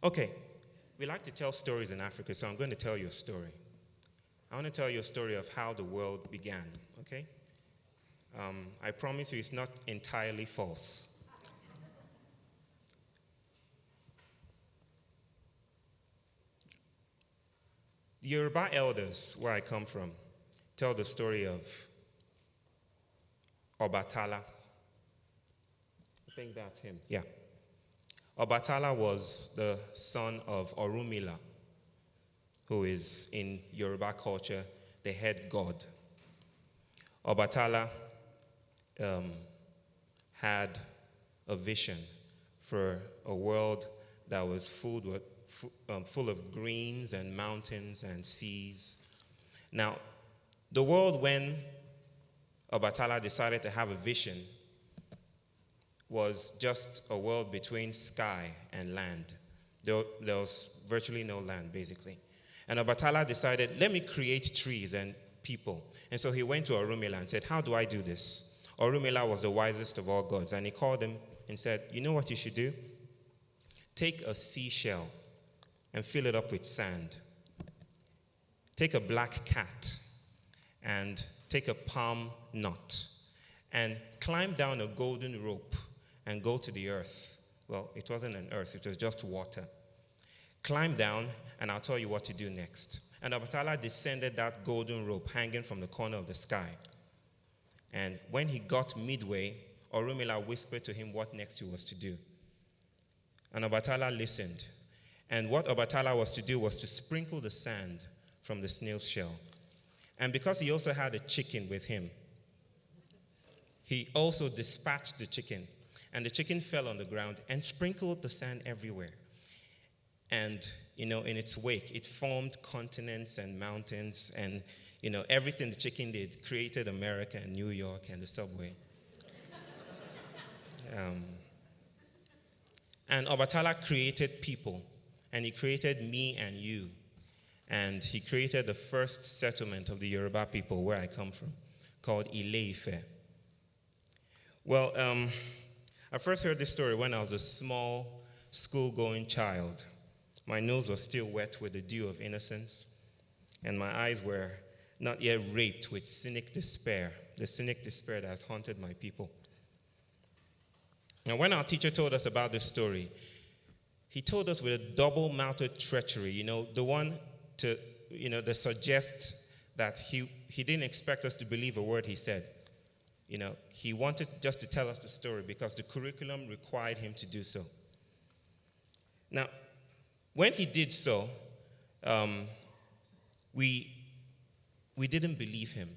Okay, we like to tell stories in Africa, so I'm going to tell you a story. I want to tell you a story of how the world began, okay? I promise you it's not entirely false. The Yoruba elders, where I come from, tell the story of Obatala. I think that's him, yeah. Obatala was the son of Orumila, who is, in Yoruba culture, the head god. Obatala had a vision for a world that was full of greens and mountains and seas. Now, the world when Obatala decided to have a vision was just a world between sky and land. There was virtually no land, basically. And Obatala decided, let me create trees and people. And so he went to Orumila and said, how do I do this? Orumila was the wisest of all gods. And he called him and said, you know what you should do? Take a seashell and fill it up with sand. Take a black cat and take a palm nut and climb down a golden rope and go to the earth. Well, it wasn't an earth, it was just water. Climb down, and I'll tell you what to do next. And Obatala descended that golden rope hanging from the corner of the sky. And when he got midway, Orumila whispered to him what next he was to do. And Obatala listened. And what Obatala was to do was to sprinkle the sand from the snail's shell. And because he also had a chicken with him, he also dispatched the chicken. And the chicken fell on the ground and sprinkled the sand everywhere. And, in its wake, it formed continents and mountains and, everything the chicken did created America and New York and the subway. And Obatala created people, and he created me and you. And he created the first settlement of the Yoruba people, where I come from, called Ile-Ife. Well, I first heard this story when I was a small school-going child. My nose was still wet with the dew of innocence, and my eyes were not yet raped with cynic despair, the cynic despair that has haunted my people. And when our teacher told us about this story, he told us with a double-mouthed treachery, the one that suggests that he didn't expect us to believe a word he said. He wanted just to tell us the story because the curriculum required him to do so. Now, when he did so, we didn't believe him.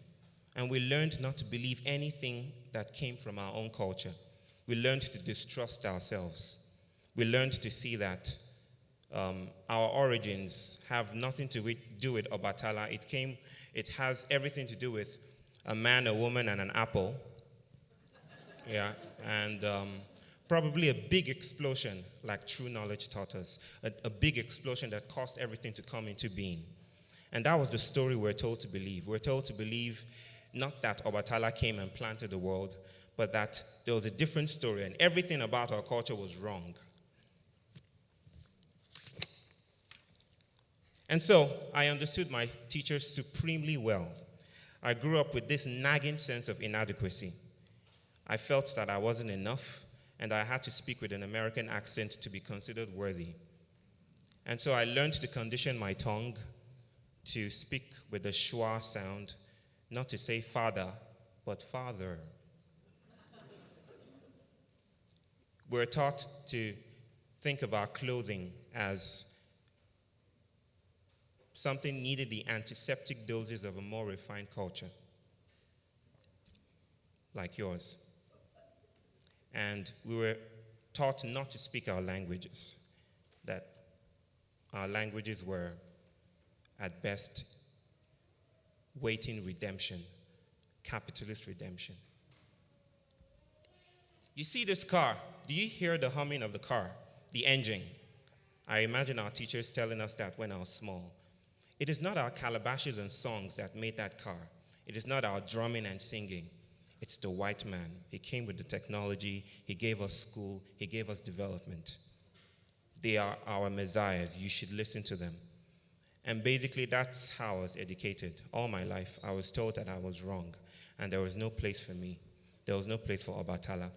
And we learned not to believe anything that came from our own culture. We learned to distrust ourselves. We learned to see that our origins have nothing to do with Obatala. It has everything to do with a man, a woman, and an apple. Yeah, and probably a big explosion, like true knowledge taught us. A big explosion that caused everything to come into being. And that was the story we're told to believe. We're told to believe not that Obatala came and planted the world, but that there was a different story, and everything about our culture was wrong. And so I understood my teacher supremely well. I grew up with this nagging sense of inadequacy. I felt that I wasn't enough, and I had to speak with an American accent to be considered worthy. And so I learned to condition my tongue to speak with a schwa sound, not to say father, but father. We're taught to think of our clothing as something needed the antiseptic doses of a more refined culture, like yours. And we were taught not to speak our languages, that our languages were, at best, waiting redemption, capitalist redemption. You see this car? Do you hear the humming of the car, the engine? I imagine our teachers telling us that when I was small. It is not our calabashes and songs that made that car. It is not our drumming and singing. It's the white man. He came with the technology. He gave us school. He gave us development. They are our messiahs. You should listen to them. And basically, that's how I was educated. All my life, I was told that I was wrong, and there was no place for me. There was no place for Obatala.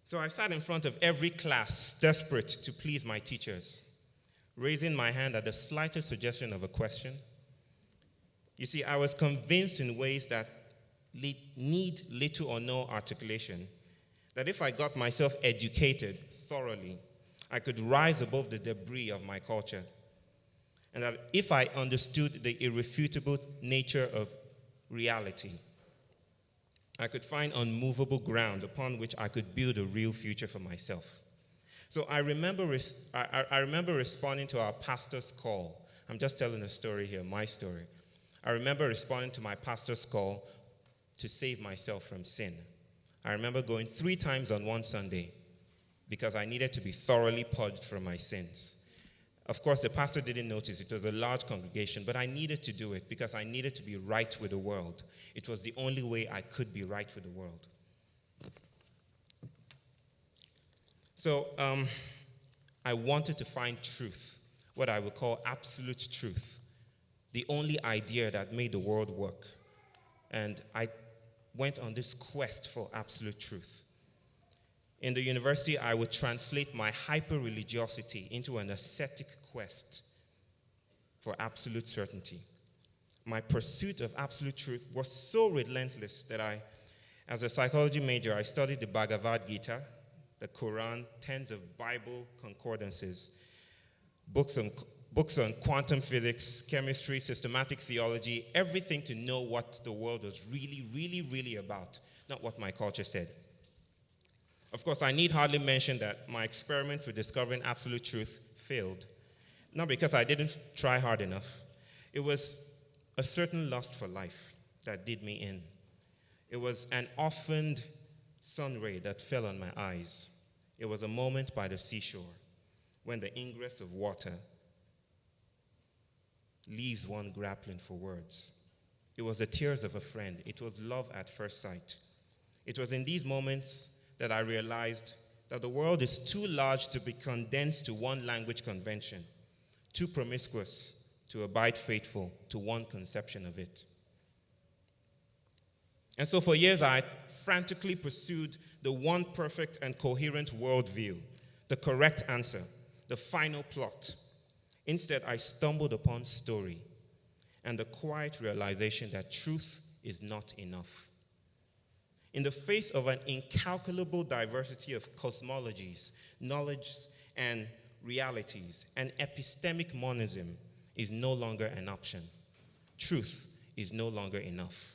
So I sat in front of every class, desperate to please my teachers, raising my hand at the slightest suggestion of a question. You see, I was convinced in ways that need little or no articulation, that if I got myself educated thoroughly, I could rise above the debris of my culture. And that if I understood the irrefutable nature of reality, I could find unmovable ground upon which I could build a real future for myself. So I remember responding to our pastor's call. I'm just telling a story here, my story. I remember responding to my pastor's call to save myself from sin. I remember going 3 times on one Sunday because I needed to be thoroughly purged from my sins. Of course, the pastor didn't notice. It was a large congregation, but I needed to do it because I needed to be right with the world. It was the only way I could be right with the world. So I wanted to find truth, what I would call absolute truth, the only idea that made the world work. And I went on this quest for absolute truth. In the university, I would translate my hyper-religiosity into an ascetic quest for absolute certainty. My pursuit of absolute truth was so relentless that as a psychology major, I studied the Bhagavad Gita, the Quran, tens of Bible concordances, books on quantum physics, chemistry, systematic theology, everything to know what the world was really, really, really about, not what my culture said. Of course, I need hardly mention that my experiment with discovering absolute truth failed. Not because I didn't try hard enough. It was a certain lust for life that did me in. It was an orphaned sun ray that fell on my eyes. It was a moment by the seashore when the ingress of water leaves one grappling for words. It was the tears of a friend. It was love at first sight. It was in these moments that I realized that the world is too large to be condensed to one language convention, too promiscuous to abide faithful to one conception of it. And so for years, I frantically pursued the one perfect and coherent worldview, the correct answer, the final plot. Instead, I stumbled upon story and the quiet realization that truth is not enough. In the face of an incalculable diversity of cosmologies, knowledge, and realities, an epistemic monism is no longer an option. Truth is no longer enough.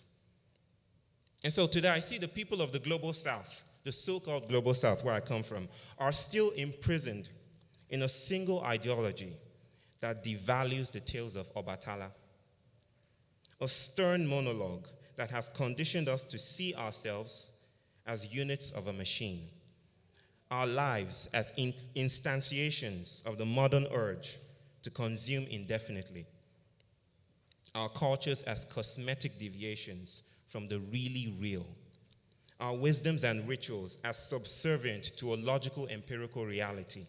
And so today I see the people of the global south, the so-called global south where I come from, are still imprisoned in a single ideology that devalues the tales of Obatala. A stern monologue that has conditioned us to see ourselves as units of a machine, our lives as instantiations of the modern urge to consume indefinitely, our cultures as cosmetic deviations from the really real, our wisdoms and rituals as subservient to a logical empirical reality,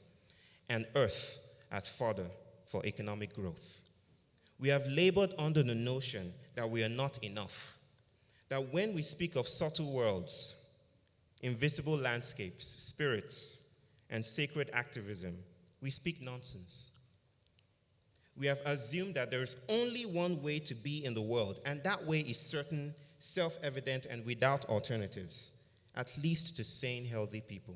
and earth as fodder for economic growth. We have labored under the notion that we are not enough, that when we speak of subtle worlds, invisible landscapes, spirits, and sacred activism, we speak nonsense. We have assumed that there is only one way to be in the world, and that way is certain, self-evident, and without alternatives, at least to sane, healthy people.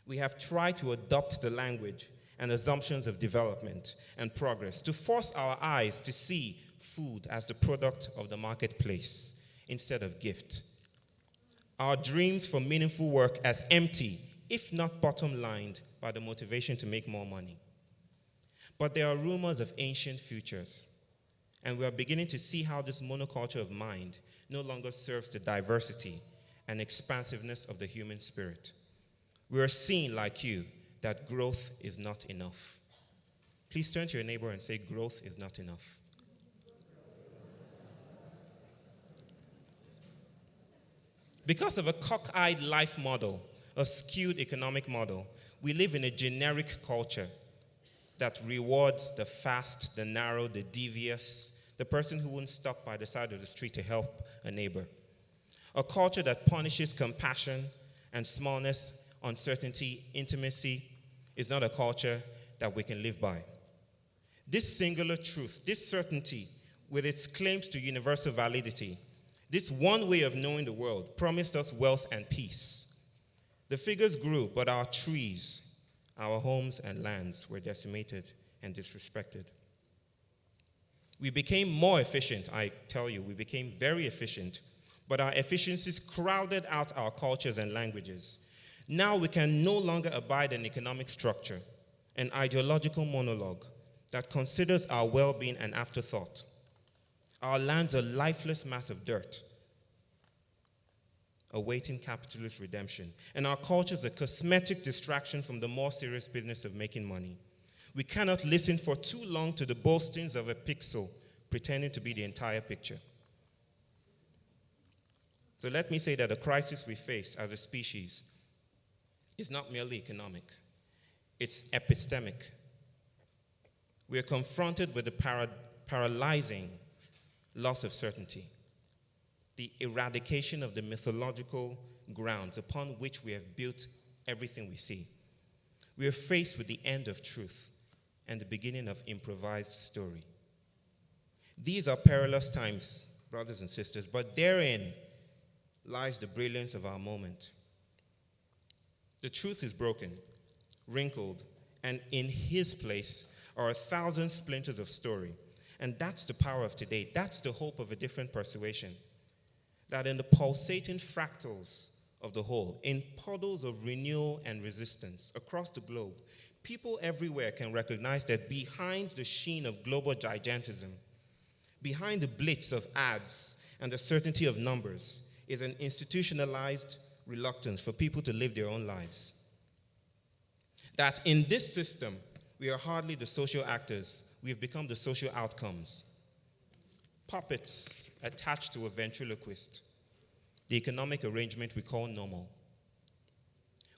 We have tried to adopt the language and assumptions of development and progress to force our eyes to see food as the product of the marketplace instead of gift. Our dreams for meaningful work as empty, if not bottom-lined, by the motivation to make more money. But there are rumors of ancient futures, and we are beginning to see how this monoculture of mind no longer serves the diversity and expansiveness of the human spirit. We are seeing, like you, that growth is not enough. Please turn to your neighbor and say, growth is not enough. Because of a cockeyed life model a skewed economic model. We live in a generic culture that rewards the fast, the narrow, the devious, the person who won't stop by the side of the street to help a neighbor. A culture that punishes compassion and smallness, uncertainty, intimacy is not a culture that we can live by. This singular truth, this certainty, with its claims to universal validity, this one way of knowing the world promised us wealth and peace. The figures grew, but our trees, our homes and lands were decimated and disrespected. We became more efficient, I tell you, we became very efficient, but our efficiencies crowded out our cultures and languages. Now we can no longer abide an economic structure, an ideological monologue that considers our well-being an afterthought. Our land's a lifeless mass of dirt, awaiting capitalist redemption. And our culture is a cosmetic distraction from the more serious business of making money. We cannot listen for too long to the boastings of a pixel pretending to be the entire picture. So let me say that the crisis we face as a species is not merely economic, it's epistemic. We are confronted with the paralyzing loss of certainty, the eradication of the mythological grounds upon which we have built everything we see. We are faced with the end of truth and the beginning of improvised story. These are perilous times, brothers and sisters, but therein lies the brilliance of our moment. The truth is broken, wrinkled, and in his place are 1,000 splinters of story. And that's the power of today. That's the hope of a different persuasion. That in the pulsating fractals of the whole, in puddles of renewal and resistance across the globe, people everywhere can recognize that behind the sheen of global gigantism, behind the blitz of ads and the certainty of numbers, is an institutionalized reluctance for people to live their own lives. That in this system, we are hardly the social actors, we have become the social outcomes. Puppets attached to a ventriloquist, the economic arrangement we call normal.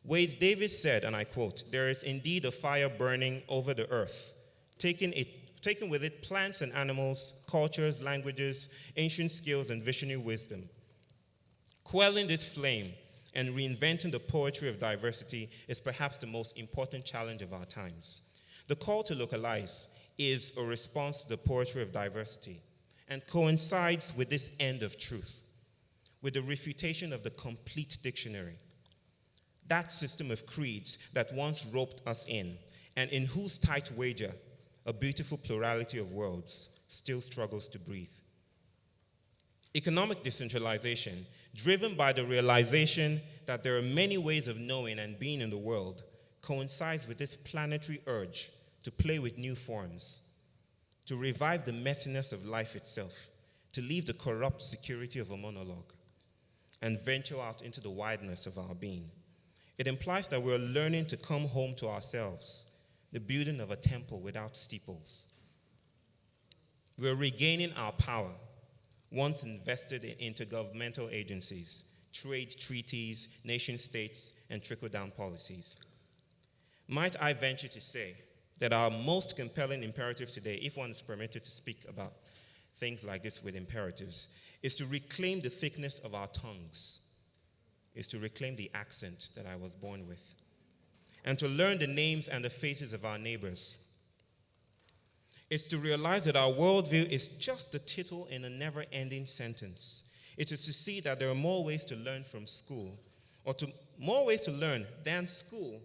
Wade Davis said, and I quote, "There is indeed a fire burning over the earth, taking with it plants and animals, cultures, languages, ancient skills, and visionary wisdom. Quelling this flame and reinventing the poetry of diversity is perhaps the most important challenge of our times. The call to localize is a response to the poetry of diversity and coincides with this end of truth, with the refutation of the complete dictionary. That system of creeds that once roped us in and in whose tight wager a beautiful plurality of worlds still struggles to breathe. Economic decentralization, driven by the realization that there are many ways of knowing and being in the world, coincides with this planetary urge to play with new forms, to revive the messiness of life itself, to leave the corrupt security of a monologue, and venture out into the wideness of our being. It implies that we're learning to come home to ourselves, the building of a temple without steeples. We're regaining our power, once invested in intergovernmental agencies, trade treaties, nation states, and trickle-down policies. Might I venture to say that our most compelling imperative today, if one is permitted to speak about things like this with imperatives, is to reclaim the thickness of our tongues, is to reclaim the accent that I was born with, and to learn the names and the faces of our neighbors. It's to realize that our worldview is just a tittle in a never-ending sentence. It is to see that there are more ways to learn from school, or more ways to learn than school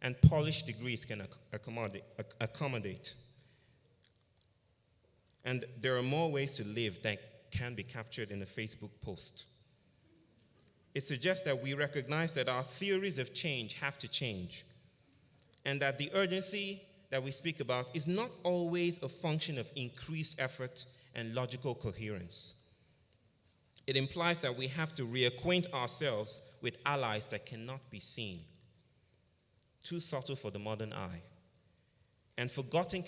and polished degrees can accommodate. And there are more ways to live than can be captured in a Facebook post. It suggests that we recognize that our theories of change have to change, and that the urgency that we speak about is not always a function of increased effort and logical coherence. It implies that we have to reacquaint ourselves with allies that cannot be seen, too subtle for the modern eye, and forgotten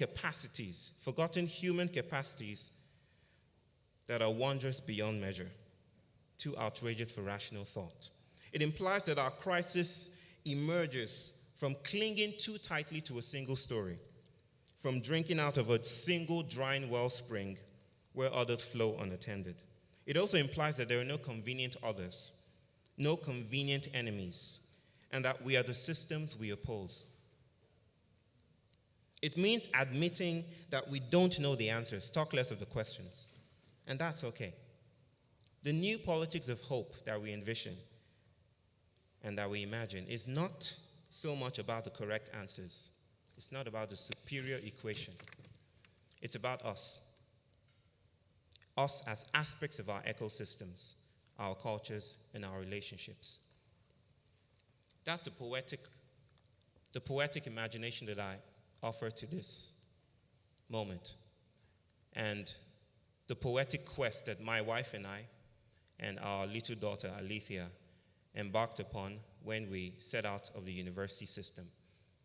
human capacities that are wondrous beyond measure, too outrageous for rational thought. It implies that our crisis emerges from clinging too tightly to a single story, from drinking out of a single drying wellspring where others flow unattended. It also implies that there are no convenient others, no convenient enemies, and that we are the systems we oppose. It means admitting that we don't know the answers, talk less of the questions, and that's okay. The new politics of hope that we envision and that we imagine is not so much about the correct answers. It's not about the superior equation. It's about us. Us as aspects of our ecosystems, our cultures, and our relationships. That's the poetic imagination that I offer to this moment. And the poetic quest that my wife and I and our little daughter, Alethea, embarked upon when we set out of the university system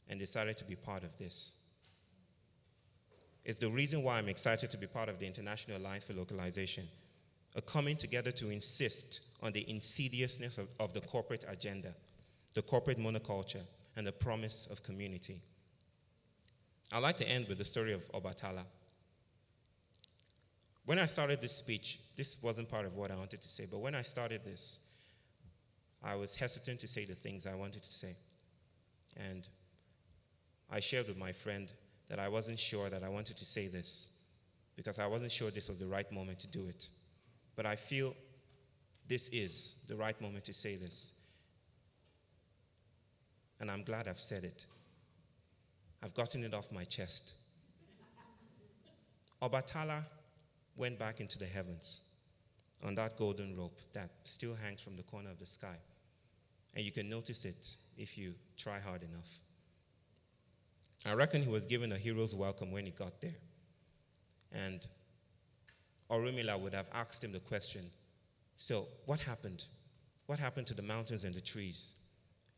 and decided to be part of this. It's the reason why I'm excited to be part of the International Alliance for Localization, a coming together to insist on the insidiousness of the corporate agenda, the corporate monoculture, and the promise of community. I'd like to end with the story of Obatala. When I started this speech, this wasn't part of what I wanted to say, but when I started this, I was hesitant to say the things I wanted to say. And I shared with my friend that I wasn't sure that I wanted to say this because I wasn't sure this was the right moment to do it. But I feel this is the right moment to say this. And I'm glad I've said it. I've gotten it off my chest. Obatala went back into the heavens on that golden rope that still hangs from the corner of the sky. And you can notice it if you try hard enough. I reckon he was given a hero's welcome when he got there. And Orunmila would have asked him the question, so what happened? What happened to the mountains and the trees?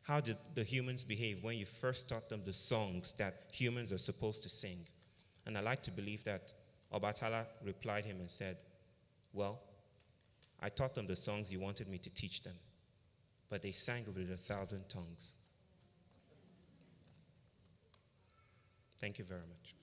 How did the humans behave when you first taught them the songs that humans are supposed to sing? And I like to believe that Obatala replied him and said, well, I taught them the songs you wanted me to teach them, but they sang with 1,000 tongues. Thank you very much.